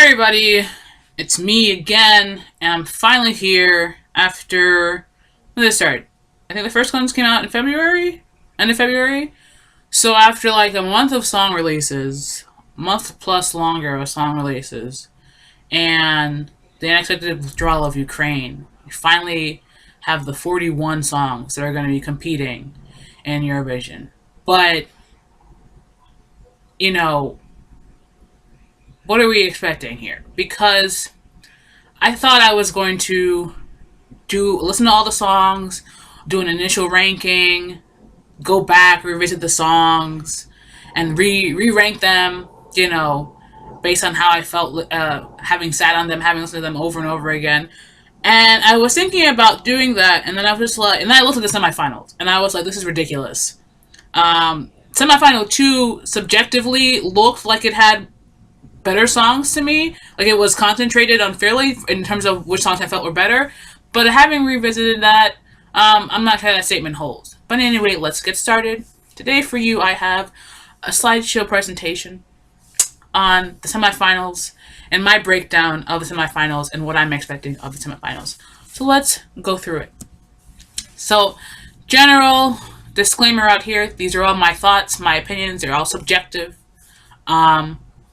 everybody, it's me again, and I'm finally here after, when did it start? I think the first ones came out in February? End of February? So after like a month of song releases, month plus longer of song releases, and the unexpected withdrawal of Ukraine, we finally have the 41 songs that are going to be competing in Eurovision. But, you know, what are we expecting here? Because I thought I was going to listen to all the songs, do an initial ranking, go back, revisit the songs, and re-rank them, you know, based on how I felt having sat on them, having listened to them over and over again. And I was thinking about doing that, and then I was just like, and then I looked at the semifinals, and I was like, this is ridiculous. Semifinal 2 subjectively looked like it had better songs to me. Like it was concentrated unfairly in terms of which songs I felt were better. But having revisited that, I'm not sure that statement holds. But anyway, let's get started. Today for you, I have a slideshow presentation on the semifinals and my breakdown of the semifinals and what I'm expecting of the semifinals. So let's go through it. So, general disclaimer out here, these are all my thoughts, my opinions, they're all subjective.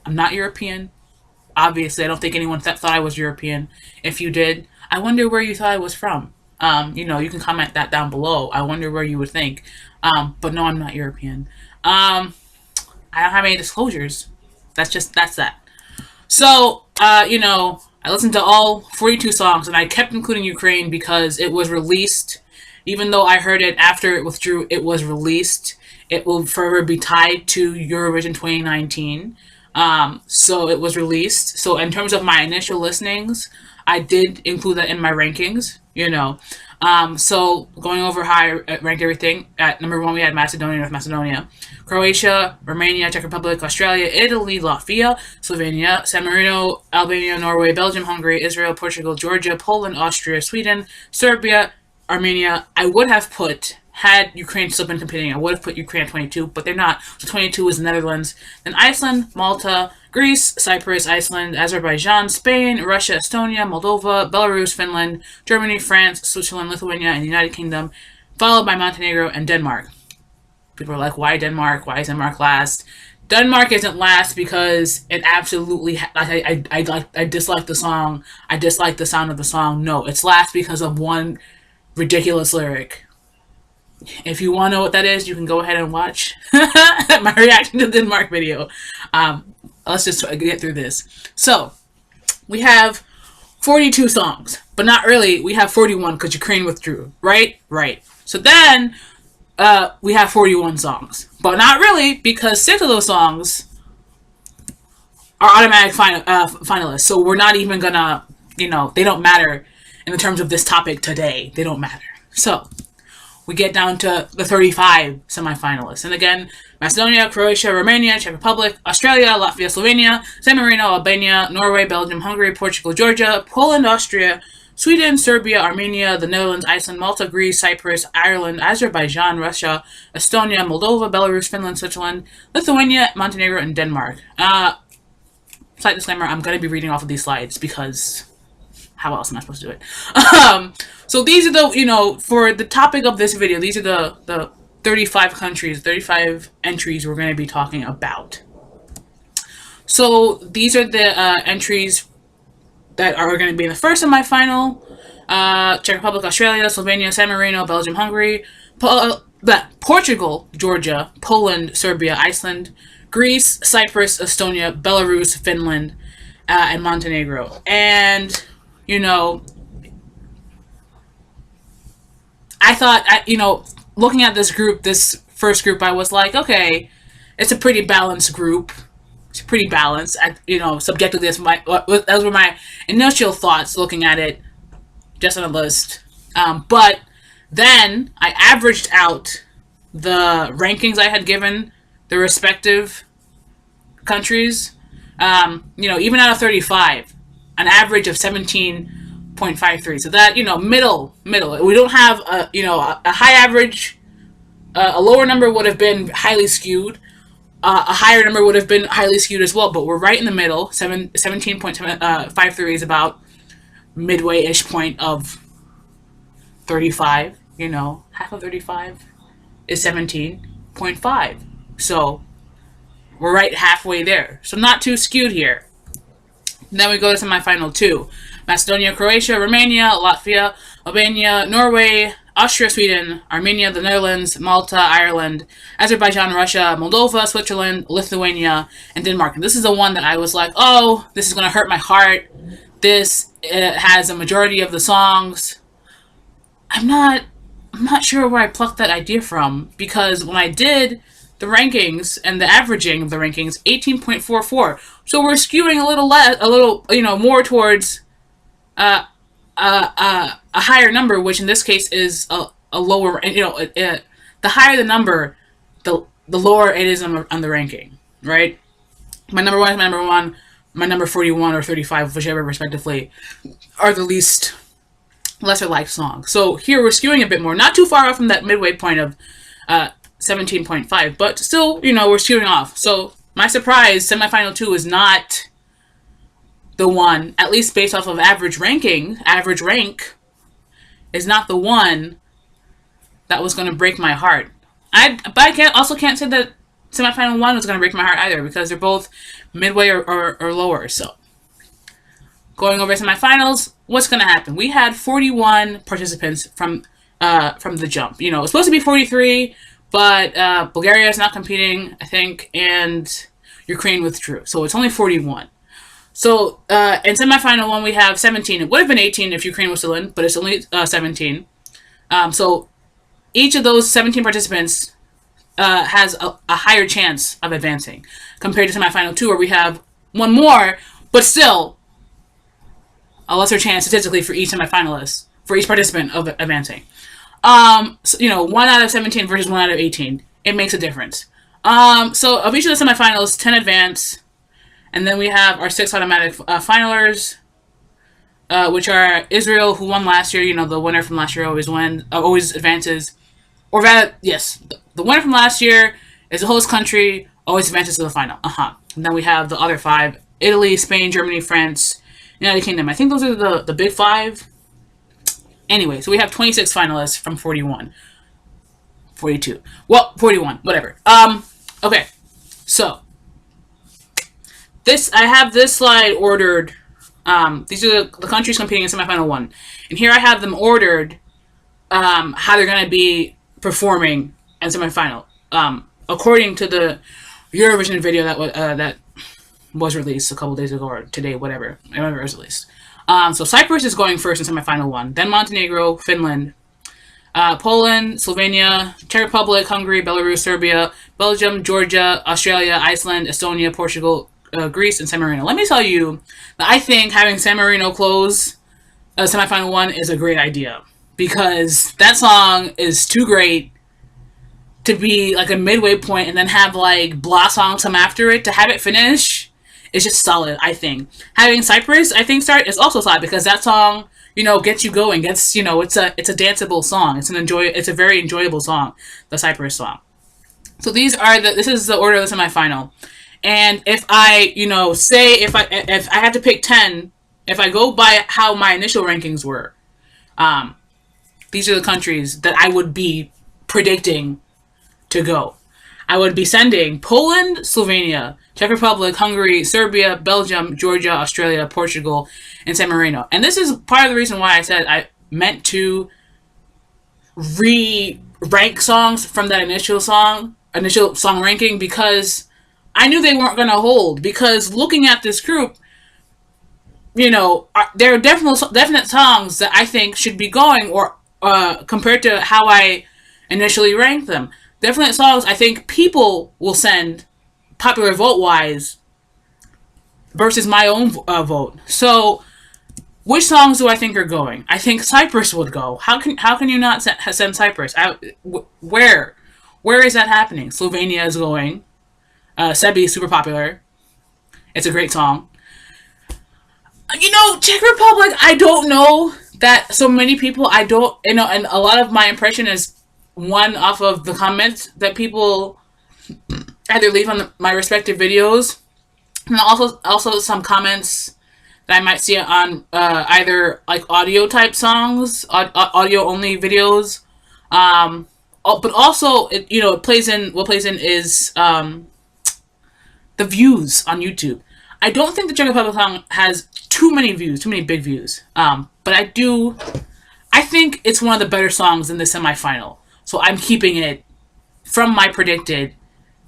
I'm not European. Obviously, I don't think anyone thought I was European. If you did, I wonder where you thought I was from. You know, you can comment that down below. I wonder where you would think. But no, I'm not European. I don't have any disclosures. That's that. So, you know, I listened to all 42 songs, and I kept including Ukraine because it was released. Even though I heard it after it withdrew, it was released. It will forever be tied to Eurovision 2019. So it was released. So in terms of my initial listenings, I did include that in my rankings, you know. So going over how I ranked everything, at number 1 we had Macedonia, North Macedonia, Croatia, Romania, Czech Republic, Australia, Italy, Latvia, Slovenia, San Marino, Albania, Norway, Belgium, Hungary, Israel, Portugal, Georgia, Poland, Austria, Sweden, Serbia, Armenia. I would have put, had Ukraine still been competing, I would have put Ukraine at 22, but they're not. So 22 is the Netherlands. Then Iceland, Malta, Greece, Cyprus, Iceland, Azerbaijan, Spain, Russia, Estonia, Moldova, Belarus, Finland, Germany, France, Switzerland, Lithuania, and the United Kingdom, followed by Montenegro and Denmark. People are like, why Denmark? Why is Denmark last? Denmark isn't last because it absolutely, I dislike the song. I dislike the sound of the song. No, it's last because of one ridiculous lyric. If you want to know what that is, you can go ahead and watch my reaction to the Denmark video. Let's just get through this. So, we have 42 songs, but not really. We have 41 because Ukraine withdrew, right? Right. So then, we have 41 songs, but not really because 6 of those songs are automatic finalists. So we're not even gonna, you know, they don't matter in the terms of this topic today. They don't matter. So, we get down to the 35 semifinalists. And again, Macedonia, Croatia, Romania, Czech Republic, Australia, Latvia, Slovenia, San Marino, Albania, Norway, Belgium, Hungary, Portugal, Georgia, Poland, Austria, Sweden, Serbia, Armenia, the Netherlands, Iceland, Malta, Greece, Cyprus, Ireland, Azerbaijan, Russia, Estonia, Moldova, Belarus, Finland, Switzerland, Lithuania, Montenegro, and Denmark. Slight disclaimer, I'm going to be reading off of these slides because how else am I supposed to do it? So these are the, you know, for the topic of this video, these are the 35 countries, 35 entries we're going to be talking about. So these are the entries that are going to be in the first semifinal. Czech Republic, Australia, Slovenia, San Marino, Belgium, Hungary, Portugal, Georgia, Poland, Serbia, Iceland, Greece, Cyprus, Estonia, Belarus, Finland, and Montenegro. And, you know, I thought, you know, looking at this group, this first group, I was like, okay, it's a pretty balanced group. It's pretty balanced. You know, subjectively, those were my initial thoughts looking at it just on a list. But then I averaged out the rankings I had given the respective countries. You know, even out of 35, an average of 17.53. So that, you know, middle. We don't have a high average. A lower number would have been highly skewed, a higher number would have been highly skewed as well, but we're right in the middle. 17.53 is about midway-ish point of 35. You know, half of 35 is 17.5. So we're right halfway there. So not too skewed here. And then we go to semifinal 2. Macedonia, Croatia, Romania, Latvia, Albania, Norway, Austria, Sweden, Armenia, the Netherlands, Malta, Ireland, Azerbaijan, Russia, Moldova, Switzerland, Lithuania, and Denmark. And this is the one that I was like, oh, this is going to hurt my heart. This has a majority of the songs. I'm not sure where I plucked that idea from, because when I did the rankings and the averaging of the rankings, 18.44. So we're skewing a little, more towards a higher number, which in this case is a lower. The higher the number, the lower it is on the ranking, right? My number 1 is my number 1. My number 41 or 35, whichever respectively, are the lesser liked songs. So here we're skewing a bit more, not too far off from that midway point of 17.5, but still, we're skewing off. So my surprise, semifinal 2 is not the one, at least based off of average rank, is not the one that was going to break my heart. But I can't say that semifinal 1 was going to break my heart either, because they're both midway or lower. So going over semifinals, what's going to happen? We had 41 participants from the jump. It was supposed to be 43, but Bulgaria is not competing, I think, and Ukraine withdrew. So it's only 41. So in semifinal 1, we have 17. It would have been 18 if Ukraine was still in, but it's only 17. So each of those 17 participants has a higher chance of advancing compared to semifinal 2, where we have one more, but still a lesser chance statistically for each semifinalist, for each participant of advancing. 1 out of 17 versus 1 out of 18. It makes a difference. So of each of the semifinals, 10 advance. And then we have our 6 automatic finalers, which are Israel, who won last year. The winner from last year always advances. Or rather, yes, the winner from last year is the host country, always advances to the final. And then we have the other 5, Italy, Spain, Germany, France, United Kingdom. I think those are the big 5. Anyway, so we have 26 finalists from 41. 42. Well, 41, whatever. Okay, so I have this slide ordered. These are the countries competing in semifinal 1. And here I have them ordered, how they're going to be performing in semifinal. According to the Eurovision video that was released a couple days ago, or today, whenever it was released. So Cyprus is going first in semifinal 1. Then Montenegro, Finland, Poland, Slovenia, Czech Republic, Hungary, Belarus, Serbia, Belgium, Georgia, Australia, Iceland, Estonia, Portugal, Greece, and San Marino. Let me tell you that I think having San Marino close semifinal 1 is a great idea, because that song is too great to be like a midway point and then have like blah songs come after it. To have it finish is just solid, I think. Having Cyprus, I think, start is also solid, because that song, gets you going. It's a danceable song. It's a very enjoyable song, the Cyprus song. So this is the order of the semifinal. And if I, if I had to pick 10, if I go by how my initial rankings were, these are the countries that I would be predicting to go. I would be sending Poland, Slovenia, Czech Republic, Hungary, Serbia, Belgium, Georgia, Australia, Portugal, and San Marino. And this is part of the reason why I said I meant to re-rank songs from that initial song ranking, because I knew they weren't going to hold. Because looking at this group, there are definite songs that I think should be going, or compared to how I initially ranked them. Definite songs I think people will send, popular vote-wise, versus my own vote. So, which songs do I think are going? I think Cyprus would go. How can you not send Cyprus? Where is that happening? Slovenia is going. Sebi is super popular. It's a great song. Czech Republic, I don't know that so many people, and a lot of my impression is one off of the comments that people either leave on my respective videos, and also some comments that I might see on either like audio type songs, audio only videos. But also, it plays in. What plays in is the views on YouTube. I don't think the Czech Republic song has too many views, too many big views. But I do. I think it's one of the better songs in the semifinal. So I'm keeping it from my predicted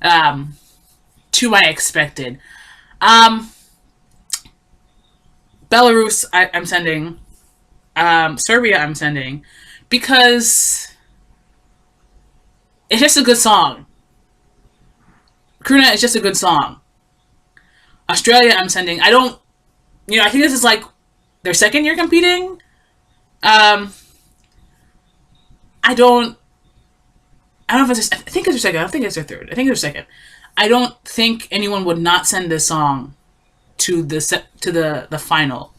to my expected. Belarus, I'm sending. Serbia, I'm sending. Because it's just a good song. Kruna is just a good song. Australia, I'm sending. I don't. I think this is like their second year competing. I don't. I don't know if it's. I think it's their second. I don't think it's their third. I think it's their second. I don't think anyone would not send this song to the final.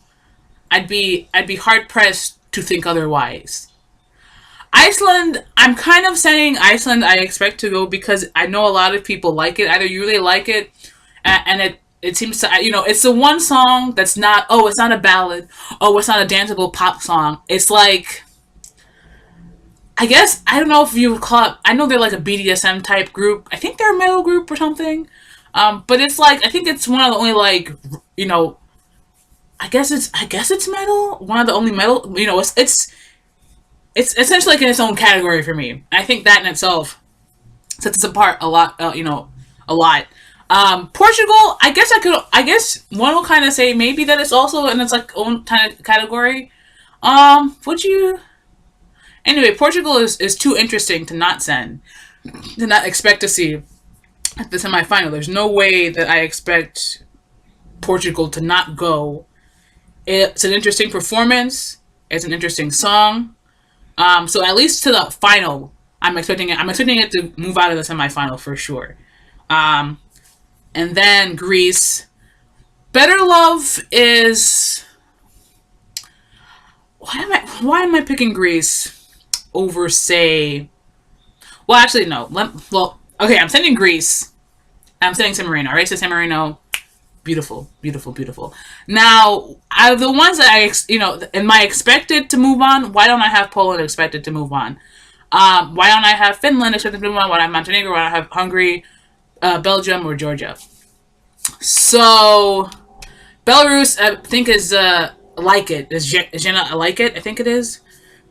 I'd be hard pressed to think otherwise. Iceland, I'm kind of saying Iceland I expect to go because I know a lot of people like it. Either you really like it, and it seems to, it's the one song that's not, it's not a ballad, it's not a danceable pop song. It's like, I guess, I don't know if you would call it, I know they're like a BDSM type group. I think they're a metal group or something. But it's like, I think it's one of the only like, I guess it's metal. One of the only metal, it's essentially like in its own category for me. I think that in itself sets us apart a lot. A lot. Portugal, I guess one will kind of say maybe that it's also in its like own kind of category. Would you? Anyway, Portugal is too interesting to not expect to see at the semifinal. There's no way that I expect Portugal to not go. It's an interesting performance. It's an interesting song. So at least to the final, I'm expecting it to move out of the semifinal for sure. And then Greece. Better Love is. Why am I picking Greece over, say? Well, actually, no. Okay, I'm sending Greece. I'm sending San Marino. All right, so San Marino. Beautiful, beautiful, beautiful. Now, out of the ones that am I expected to move on? Why don't I have Poland expected to move on? Why don't I have Finland expected to move on? Why don't I have Montenegro? Why don't I have Hungary, Belgium, or Georgia? So, Belarus, I think is like it. Is Jenna like it? I think it is.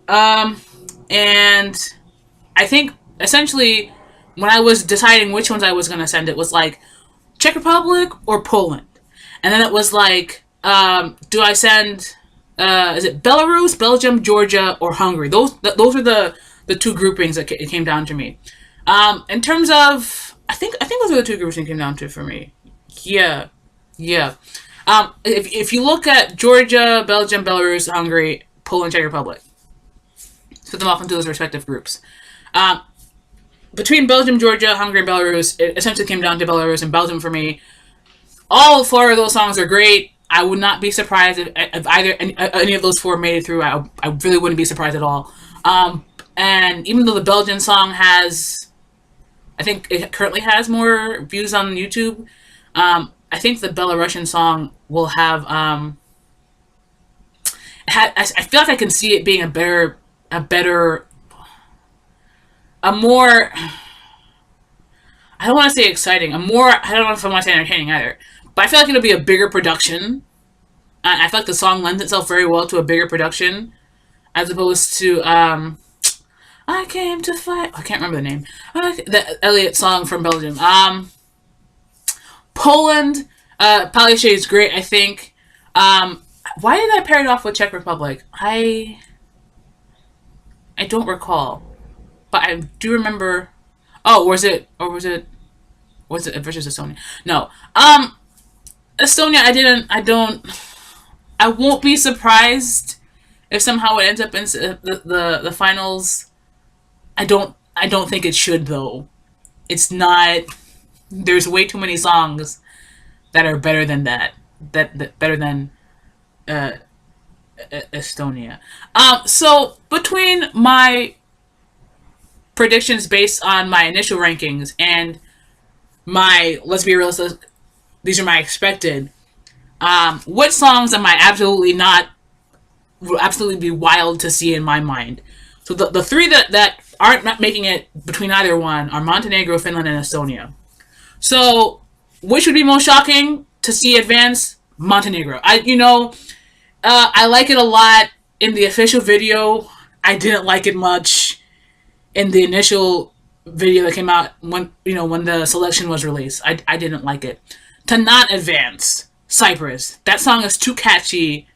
And I think essentially when I was deciding which ones I was going to send, it was like Czech Republic or Poland. And then it was like, do I send, is it Belarus, Belgium, Georgia, or Hungary? Those are the two groupings that it came down to me. In terms of, I think those are the two groups it came down to for me. Yeah. If you look at Georgia, Belgium, Belarus, Hungary, Poland, Czech Republic, split them off into those respective groups. Between Belgium, Georgia, Hungary, and Belarus, it essentially came down to Belarus and Belgium for me. All four of those songs are great. I would not be surprised if either any of those four made it through. I really wouldn't be surprised at all. And even though the Belgian song has, I think it currently has more views on YouTube, I think the Belarusian song will have. I feel like I can see it being a more. I don't want to say exciting. I don't know if I want to say entertaining either. But I feel like it'll be a bigger production. I feel like the song lends itself very well to a bigger production, as opposed to I came to fight. I can't remember the name. The Elliot song from Belgium. Poland. Paliche is great, I think. Why did I pair it off with Czech Republic? I don't recall, but I do remember. Oh, was it versus Estonia? No. Estonia. I won't be surprised if somehow it ends up in the finals. I don't think it should though. It's not. There's way too many songs that are better than that. That better than Estonia. So between my predictions based on my initial rankings and my, let's be realistic, these are my expected. What songs am I absolutely be wild to see in my mind? So the three that aren't not making it between either one are Montenegro, Finland, and Estonia. So which would be most shocking to see advance? Montenegro. I like it a lot in the official video. I didn't like it much in the initial video that came out when the selection was released. I didn't like it. To not advance, Cyprus. That song is too catchy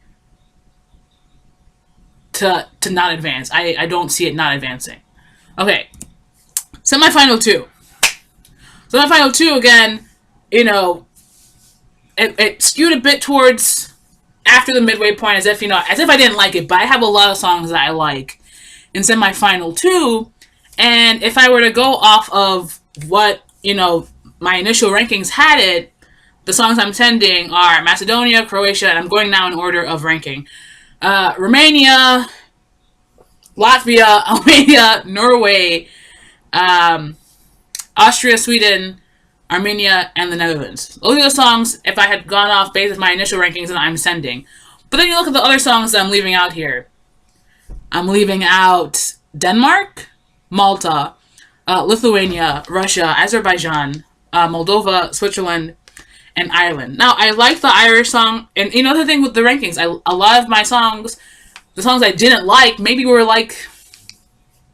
to not advance. I don't see it not advancing. Okay. Semifinal 2. Semifinal 2 again, it skewed a bit towards after the midway point, as if I didn't like it, but I have a lot of songs that I like in semifinal 2, and if I were to go off of what, my initial rankings had it, the songs I'm sending are Macedonia, Croatia, and I'm going now in order of ranking. Romania, Latvia, Albania, Norway, Austria, Sweden, Armenia, and the Netherlands. Those are the songs, if I had gone off based on my initial rankings, that I'm sending. But then you look at the other songs that I'm leaving out here. I'm leaving out Denmark, Malta, Lithuania, Russia, Azerbaijan, Moldova, Switzerland, and Ireland. Now, I like the Irish song, and the thing with the rankings, a lot of my songs, the songs I didn't like, maybe were like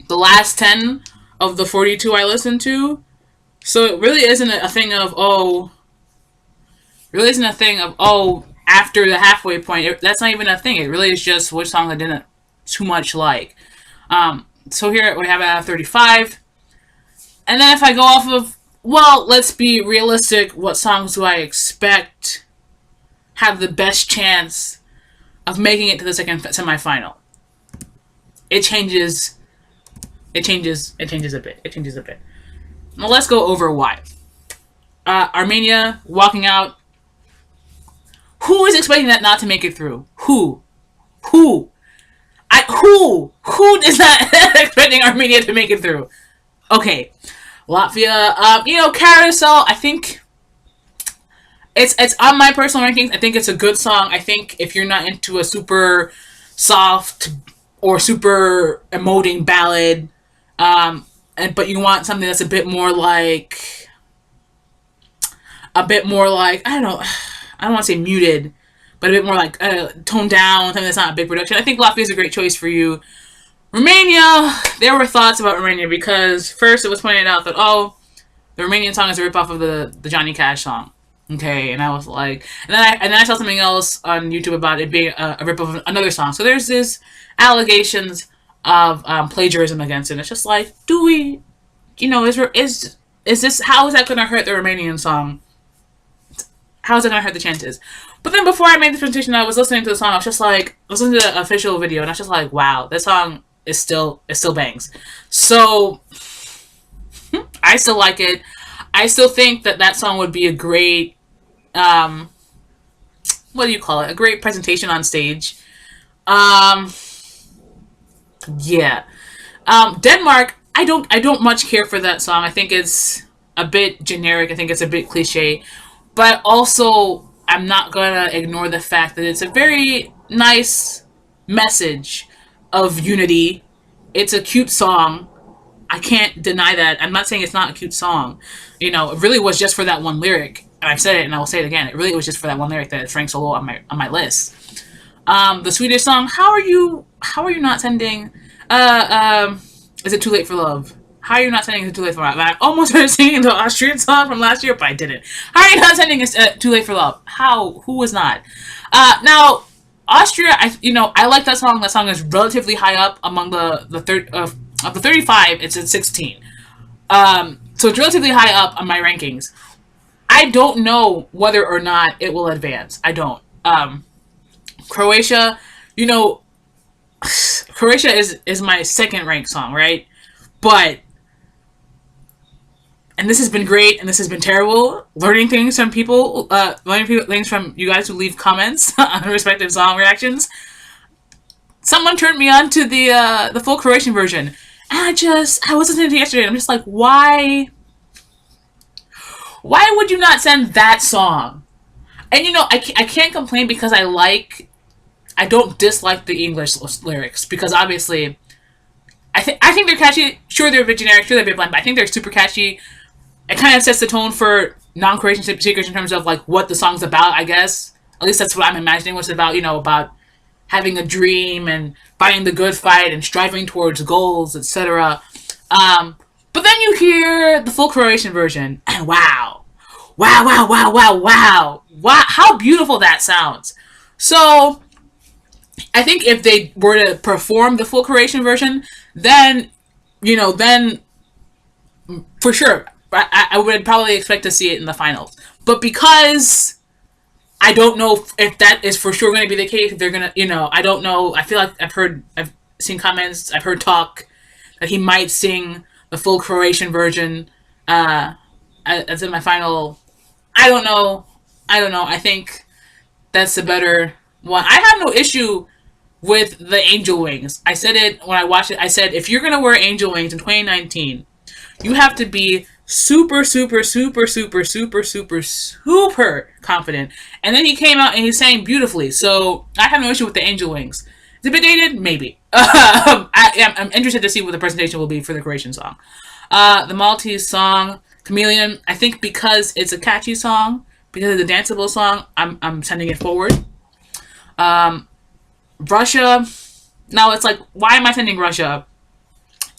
the last 10 of the 42 I listened to. So it really isn't a thing of, after the halfway point. That's not even a thing. It really is just which songs I didn't too much like. So here we have it at 35. And then if I go off of, let's be realistic, what songs do I expect have the best chance of making it to the second semifinal? It changes a bit. Now let's go over why. Armenia walking out. Who is expecting that not to make it through? Who is not expecting Armenia to make it through? Okay. Latvia, Carousel, I think it's on my personal rankings. I think it's a good song. I think if you're not into a super soft or super emoting ballad, but you want something that's a bit more like, I don't want to say muted, but a bit more like toned down, something that's not a big production, I think Latvia is a great choice for you. Romania, there were thoughts about Romania because first it was pointed out that, the Romanian song is a ripoff of the Johnny Cash song. Okay, and I was like, and then I saw something else on YouTube about it being a ripoff of another song. So there's this allegations of plagiarism against it. It's just like, do we, is this, how is that going to hurt the Romanian song? How is it going to hurt the chances? But then before I made this presentation, I was listening to the song. I was just like, listening to the official video, and I was just like, wow, this song is still bangs. So I still like it. I still think that song would be a great, what do you call it? A great presentation on stage. Yeah. Denmark, I don't much care for that song. I think it's a bit generic. I think it's a bit cliche. But also, I'm not gonna ignore the fact that it's a very nice message of unity. It's a cute song. I can't deny that. I'm not saying it's not a cute song. It really was just for that one lyric. And I've said it and I will say it again. It really was just for that one lyric that it's ranked so low on my list. The Swedish song, how are you not sending Is It Too Late for Love? How are you not sending Is It Too Late for Love? I almost started singing the Austrian song from last year, but I didn't. How are you not sending Too Late for Love? Who was not? Now, Austria, I like that song. That song is relatively high up among of the 35. It's at 16. So it's relatively high up on my rankings. I don't know whether or not it will advance. I don't. Croatia, Croatia is my second ranked song, right? But, and this has been great, and this has been terrible, learning things from people, things from you guys who leave comments on respective song reactions. Someone turned me on to the full Croatian version, and I was listening to it yesterday, and I'm just like, why Why would you not send that song? And you know, I can't complain because I don't dislike the English lyrics because obviously I think they're catchy. Sure, they're a bit generic, sure they're a bit bland, but I think they're super catchy. It kind of sets the tone for non-Croatian speakers in terms of like what the song's about, I guess. At least that's what I'm imagining what's about, you know, about having a dream and fighting the good fight and striving towards goals, etc. But then you hear the full Croatian version, and wow. Wow, wow, wow, wow, wow. Wow, how beautiful that sounds. So, I think if they were to perform the full Croatian version, then, you know, then for sure, I would probably expect to see it in the finals. But because I don't know if that is for sure going to be the case, if they're going to, you know, I don't know. I feel like I've seen comments, I've heard talk that he might sing the full Croatian version as in my final. I don't know. I think that's the better one. I have no issue with the angel wings. I said it when I watched it. I said, if you're going to wear angel wings in 2019, you have to be super, super, super, super, super, super, super confident. And then he came out and he sang beautifully. So I have no issue with the angel wings. Is it a bit dated? Maybe. I'm interested to see what the presentation will be for the Croatian song. The Maltese song, Chameleon, I think because it's a catchy song, because it's a danceable song, I'm sending it forward. Russia, now it's like, why am I sending Russia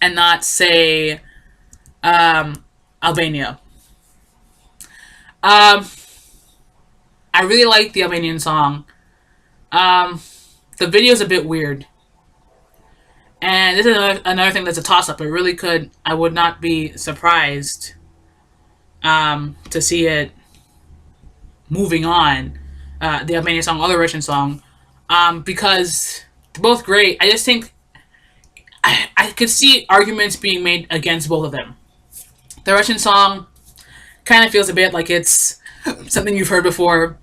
and not, say, Albania? I really like the Albanian song. The video's a bit weird. And this is another thing that's a toss-up. I would not be surprised to see it moving on, the Albanian song or the Russian song, because they're both great. I just think I could see arguments being made against both of them. The Russian song kind of feels a bit like it's something you've heard before,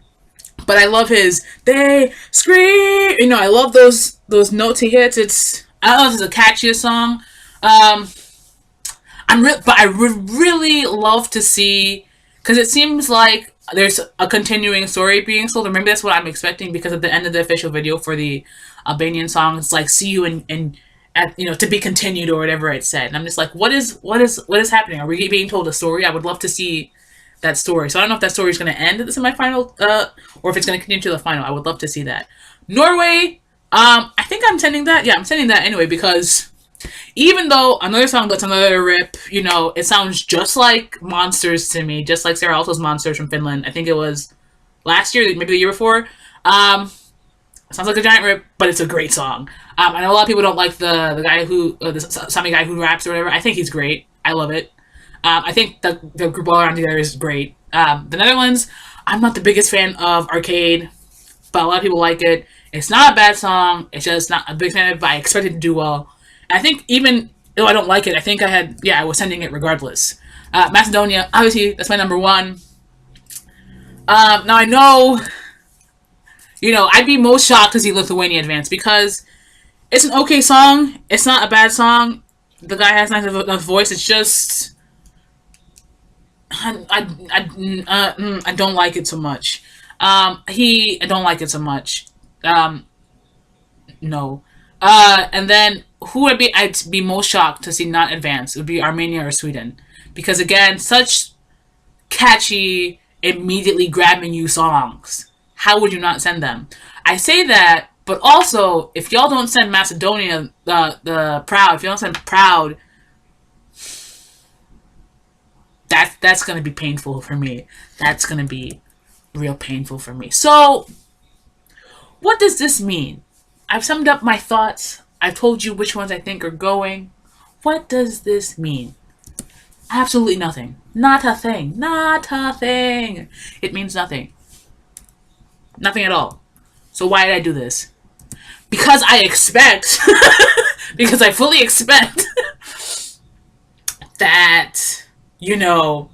but I love his "they scream." You know, I love those notes he hits. I don't know if it's the catchiest song. But I would really love to see, because it seems like there's a continuing story being told, or maybe that's what I'm expecting, because at the end of the official video for the Albanian song, it's like, see you in at, you know, to be continued or whatever it said. And I'm just like, what is happening? Are we being told a story? I would love to see that story. So I don't know if that story is going to end at the semifinal, or if it's going to continue to the final. I would love to see that. Norway, I think I'm sending that. Yeah, I'm sending that anyway, because even though another song that's another rip, you know, it sounds just like Monsters to me, just like Sarah Alto's Monsters from Finland. I think it was last year, maybe the year before. Sounds like a giant rip, but it's a great song. I know a lot of people don't like the guy who, the Sami guy who raps or whatever. I think he's great. I love it. I think the group all around together is great. The Netherlands, I'm not the biggest fan of Arcade, but a lot of people like it. It's not a bad song. It's just not a big fan of it, but I expect it to do well. And I think even though I don't like it, I think I was sending it regardless. Macedonia, obviously, that's my number one. Now I know, you know, I'd be most shocked to see Lithuania advance, because it's an okay song. It's not a bad song. The guy has nice enough voice. It's just, I don't like it so much. I don't like it so much. No. And then who I'd be most shocked to see not advance? It would be Armenia or Sweden, because again, such catchy, immediately grabbing you songs. How would you not send them? I say that, but also, if y'all don't send Macedonia, the Proud, if you don't send Proud, that's gonna be painful for me. That's gonna be real painful for me. So, what does this mean? I've summed up my thoughts. I've told you which ones I think are going. What does this mean? Absolutely nothing. Not a thing. Not a thing. It means nothing. Nothing at all. So why did I do this? Because I expect, because I fully expect that, you know,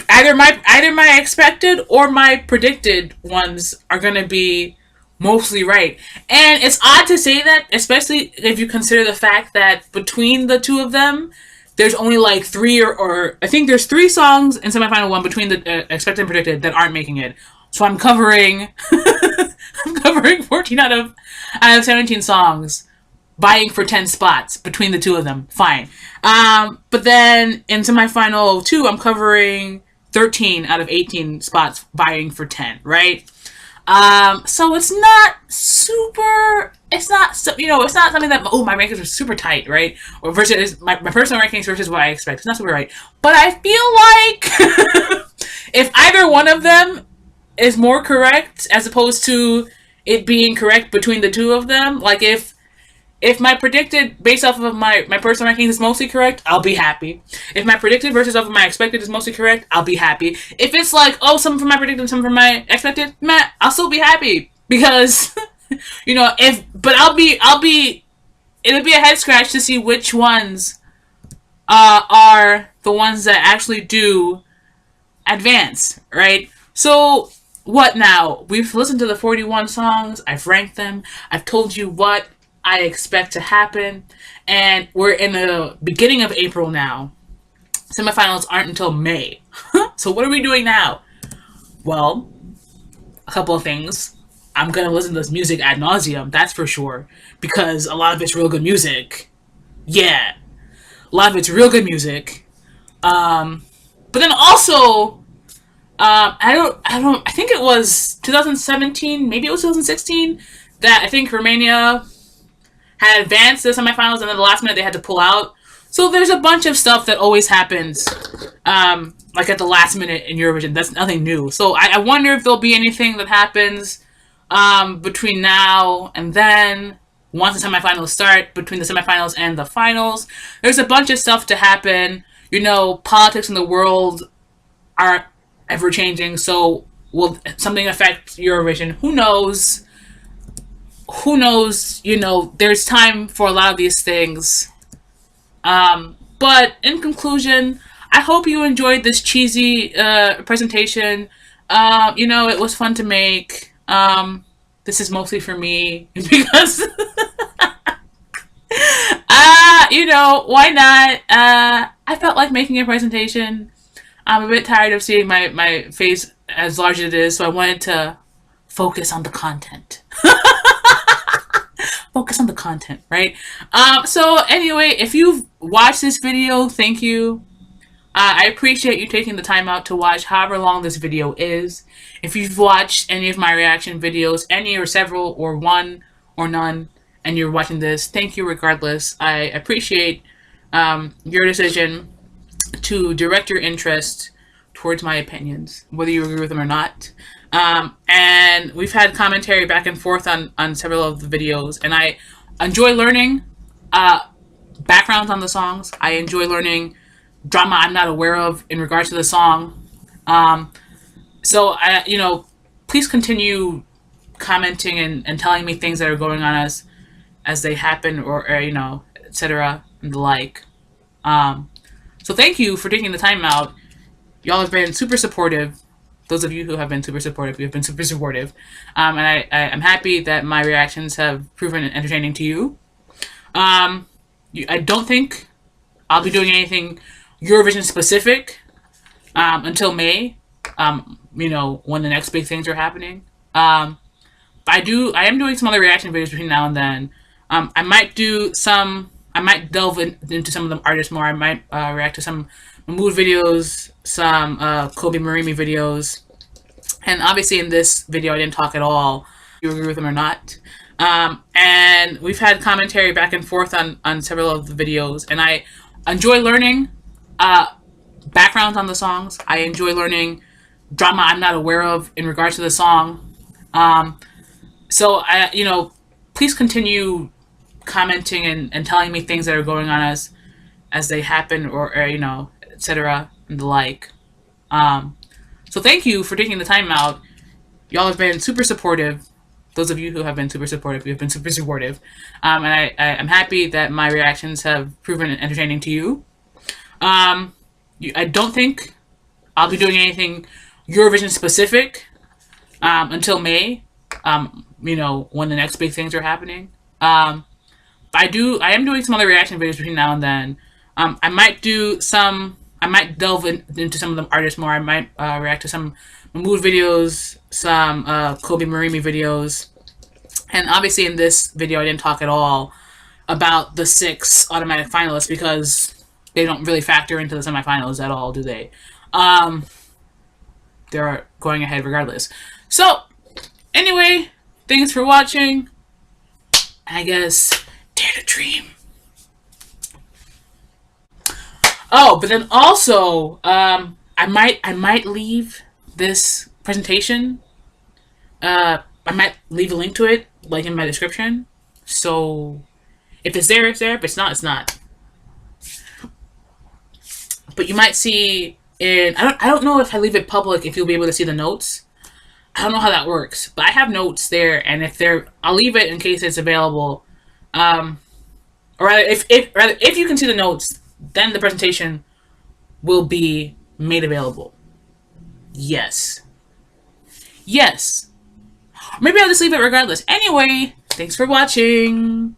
either my expected or my predicted ones are going to be mostly right. And it's odd to say that, especially if you consider the fact that between the two of them, there's only like three or I think there's 3 songs in semifinal 1 between the expected and predicted that aren't making it. So I'm covering I'm covering 14 out of 17 songs, vying for 10 spots between the 2 of them. Fine. But then in semifinal 2, I'm covering 13 out of 18 spots, vying for 10, right? So it's not super, it's not, it's not something that, oh, my rankings are super tight, right? Or versus my personal rankings versus what I expect. It's not super right. But I feel like if either one of them is more correct as opposed to it being correct between the 2 of them, like if my predicted based off of my personal rankings is mostly correct, I'll be happy. If my predicted versus off of my expected is mostly correct, I'll be happy. If it's like, oh, some from my predicted, some from my expected, meh, I'll still be happy. Because, but it'll be a head scratch to see which ones are the ones that actually do advance, right? So, what now? We've listened to the 41 songs, I've ranked them, I've told you what I expect to happen, and we're in the beginning of April now. Semifinals aren't until May. So what are we doing now? Well, a couple of things. I'm gonna listen to this music ad nauseum, that's for sure, because a lot of it's real good music. Yeah, a lot of it's real good music. But then also, I think it was 2017, maybe it was 2016, that I think Romania had advanced to the semifinals, and then the last minute they had to pull out. So there's a bunch of stuff that always happens, like at the last minute in Eurovision. That's nothing new. So I wonder if there'll be anything that happens between now and then, once the semifinals start, between the semifinals and the finals. There's a bunch of stuff to happen. Politics in the world are ever changing, so will something affect Eurovision? Who knows? There's time for a lot of these things. But in conclusion, I hope you enjoyed this cheesy presentation. It was fun to make. This is mostly for me because why not? I felt like making a presentation. I'm a bit tired of seeing my face as large as it is, so I wanted to focus on the content. Focus on the content, right? So anyway, if you've watched this video, thank you. I appreciate you taking the time out to watch however long this video is. If you've watched any of my reaction videos, any or several or one or none, and you're watching this, thank you regardless. I appreciate your decision to direct your interest towards my opinions, whether you agree with them or not. And we've had commentary back and forth on several of the videos, and I enjoy learning backgrounds on the songs. I enjoy learning drama I'm not aware of in regards to the song. So please continue commenting and telling me things that are going on as they happen, or etc. and the like. So thank you for taking the time out. Y'all have been super supportive. Those of you who have been super supportive, you have been super supportive. And I'm happy that my reactions have proven entertaining to you. I don't think I'll be doing anything Eurovision specific until May, when the next big things are happening. I am doing some other reaction videos between now and then. I might delve into some of the artists more. I might react to some mood videos, some Kobe Marimi videos, and obviously in this video I didn't talk at all, if you agree with them or not. And we've had commentary back and forth on several of the videos, and I enjoy learning backgrounds on the songs. I enjoy learning drama I'm not aware of in regards to the song. So please continue commenting and telling me things that are going on as they happen, or etc. and the like. So thank you for taking the time out. Y'all have been super supportive. Those of you who have been super supportive, you have been super supportive. And I'm happy that my reactions have proven entertaining to you. I don't think I'll be doing anything Eurovision specific until May, when the next big things are happening. I am doing some other reaction videos between now and then. I might do some. I might delve into some of the artists more. I might react to some mood videos, some Kobe Marimi videos, and obviously in this video I didn't talk at all about the 6 automatic finalists because they don't really factor into the semifinals at all, do they? They're going ahead regardless. So, anyway, thanks for watching. I guess, dare to dream. Oh, but then also, I might leave this presentation. I might leave a link to it, like in my description. So, if it's there, it's there. If it's not, it's not. But you might see I don't know if I leave it public if you'll be able to see the notes. I don't know how that works, but I have notes there, and I'll leave it in case it's available. Or rather, if you can see the notes, then the presentation will be made available. Yes. Yes. Maybe I'll just leave it regardless. Anyway, thanks for watching.